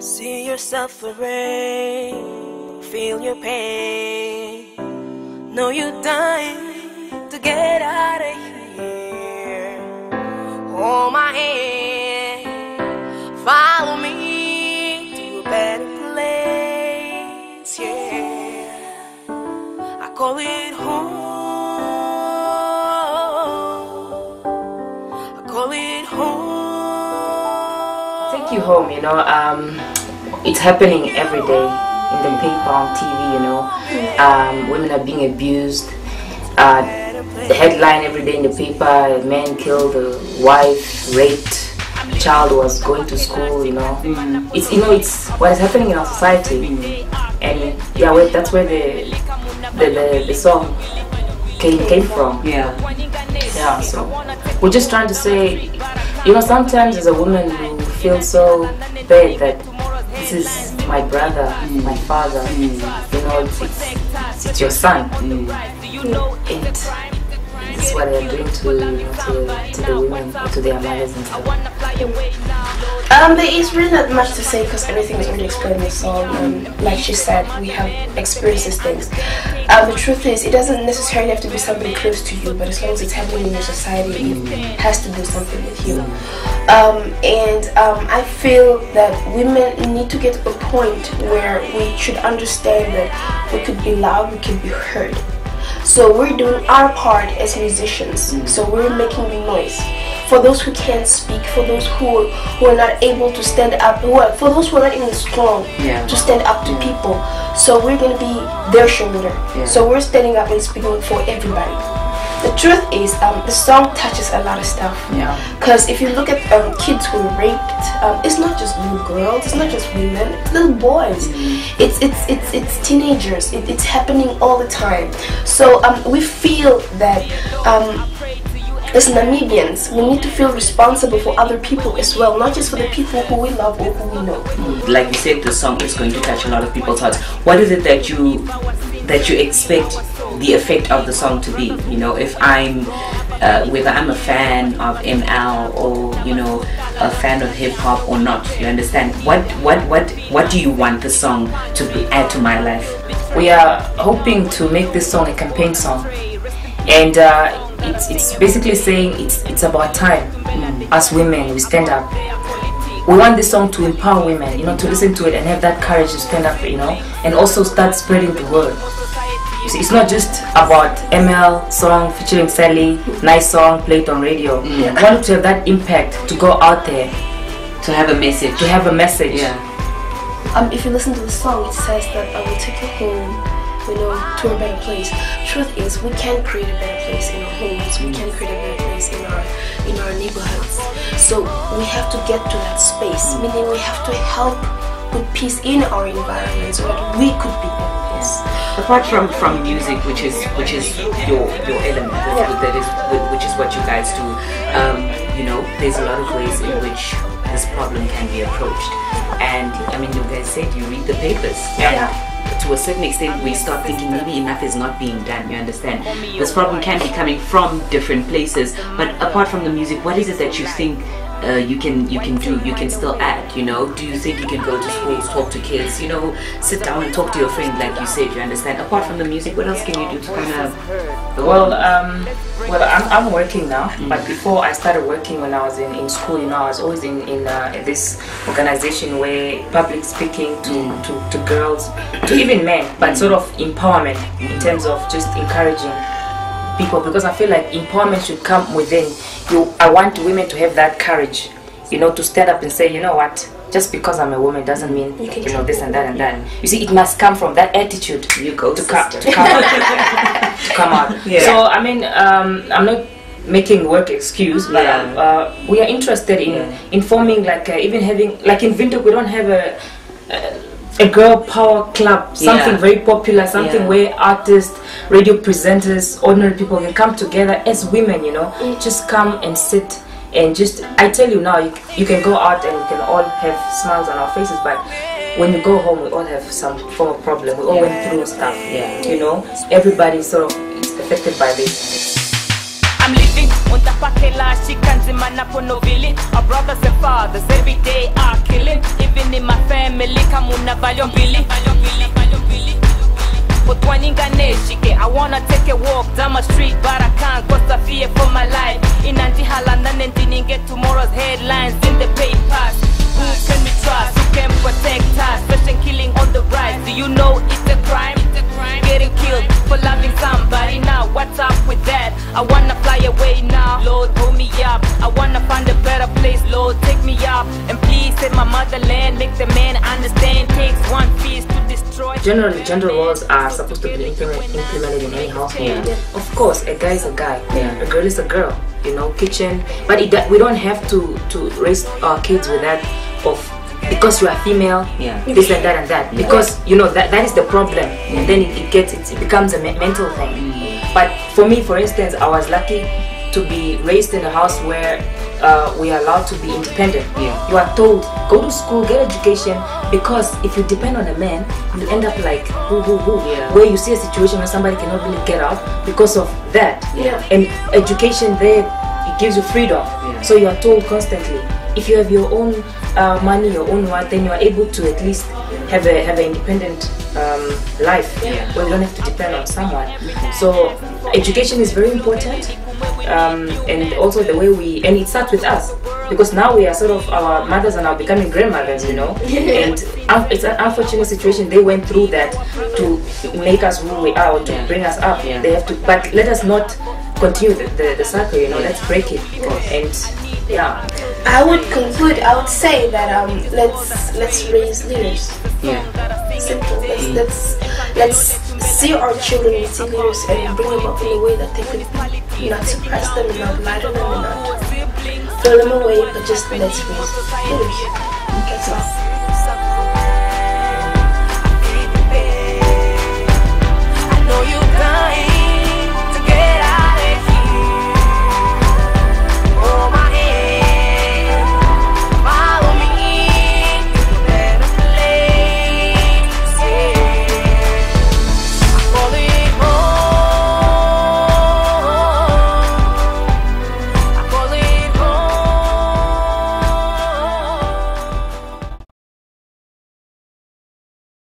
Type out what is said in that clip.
See yourself suffering, feel your pain. Know you're dying to get out of here. Hold my hand, follow me to a better place. Yeah, I call it home. I call it home. Take you home, you know. It's happening every day in the paper, on TV, you know. Women are being abused. The headline every day in the paper: a man killed a wife, raped, child was going to school, you know. It's, you know, it's what is happening in our society, and yeah, that's where the song came from. Yeah. So we're just trying to say, you know, sometimes as a woman you feel so bad that this is my brother, my father, you know, it's your son, and this is what they're doing to the women, to their mothers and stuff. There is really not much to say because everything is already explained in the song. Like she said, we have experienced these things. The truth is, it doesn't necessarily have to be somebody close to you, but as long as it's happening in your society, it has to do something with you. I feel that women need to get to a point where we should understand that we could be loud, we could be heard. So we're doing our part as musicians. So we're making the noise. For those who can't speak, for those who are not able to stand up, for those who are not even strong to stand up to people. So we're going to be their shoulder. So we're standing up and speaking for everybody. The truth is, the song touches a lot of stuff. Because if you look at kids who are raped, it's not just little girls, it's not just women, it's little boys. It's teenagers. It's happening all the time. So we feel that as Namibians, we need to feel responsible for other people as well, not just for the people who we love or who we know. Like you said, the song is going to touch a lot of people's hearts. What is it that you expect the effect of the song to be? You know, if I'm whether I'm a fan of ML or, you know, a fan of hip hop or not, you understand? What do you want the song to add to my life? We are hoping to make this song a campaign song, and it's basically saying it's about time. Us women, we stand up. We want this song to empower women, you know, to listen to it and have that courage to stand up, you know, and also start spreading the word. You see, it's not just about ML song featuring Sally, nice song played on radio. We want to have that impact, to go out there, to have a message. If you listen to the song, it says that I will take you home, you know, to a better place. Truth is, we can create a better place in our homes. We can create a better place in our neighborhoods. So we have to get to that space, meaning we have to help put peace in our environment so that we could be better. Apart from music, which is your element, which is what you guys do, you know, there's a lot of ways in which this problem can be approached. And I mean, you guys said you read the papers. To a certain extent, we start thinking maybe enough is not being done. You understand? This problem can be coming from different places. But apart from the music, what is it that you think you can do? You can still add. You know? Do you think you can go to schools, talk to kids? You know, sit down and talk to your friend, like you said. You understand? Apart from the music, what else can you do to kind of? Well, I'm working now. But before I started working, when I was in school, you know, I was always in this organization where public speaking to girls, to even men, but sort of empowerment in terms of just encouraging people, because I feel like empowerment should come within you. I want women to have that courage, you know, to stand up and say, you know what, just because I'm a woman doesn't mean, you know, this and that and that. You see, it must come from that attitude to come out. So I mean, I'm not making work excuse, but we are interested in informing, like even having, like in Windhoek, we don't have a girl power club, something very popular, something where artists, radio presenters, ordinary people can come together as women, you know, just come and sit and just, I tell you now, you can go out and we can all have smiles on our faces, but when you go home, we all have some form of problem. We all went through stuff, you know, everybody sort of is affected by this. I'm living on the pakela, she can't see my napo no villain. Our brothers and fathers every day are killing. Even in my family. nimelika muna valyo mbili. I wanna take a walk down my street, but I can't cause I fear for my life. In Antihalanda and didn't get tomorrow's headlines in the papers. Who can we trust? Who can protect us? Person killing on the rise. Do you know it's a crime? Getting killed for loving somebody. Now what's up with that? I wanna fly away now. Lord, hold me up. I wanna find a better place. Lord, take me up. And please save my motherland. Make the man understand. Takes one piece to destroy. Generally, gender roles are supposed to be implemented in any household. Of course, a guy is a guy, a girl is a girl, you know, kitchen. But we don't have to raise our kids with that of because you are female, this and that, because you know that is the problem, and then it becomes a mental thing. But for me, for instance, I was lucky to be raised in a house where we are allowed to be independent. You are told, go to school, get education, because if you depend on a man, you end up like where you see a situation where somebody cannot really get out because of that. And education there, it gives you freedom. So you are told constantly, if you have your own money, your own work, then you are able to at least have an independent life where you don't have to depend on someone. So education is very important. And also the way and it starts with us, because now we are sort of, our mothers are now becoming grandmothers, you know. And it's an unfortunate situation they went through that to make us who we are, or to bring us up. They have to, but let us not continue the cycle, you know. Let's break it. And I would conclude, I would say that let's raise leaders. Simple. Let's see our children as leaders and bring them up in a way that they could not suppress them, and not lie to them, and not throw them away, but just let's raise leaders. That's all.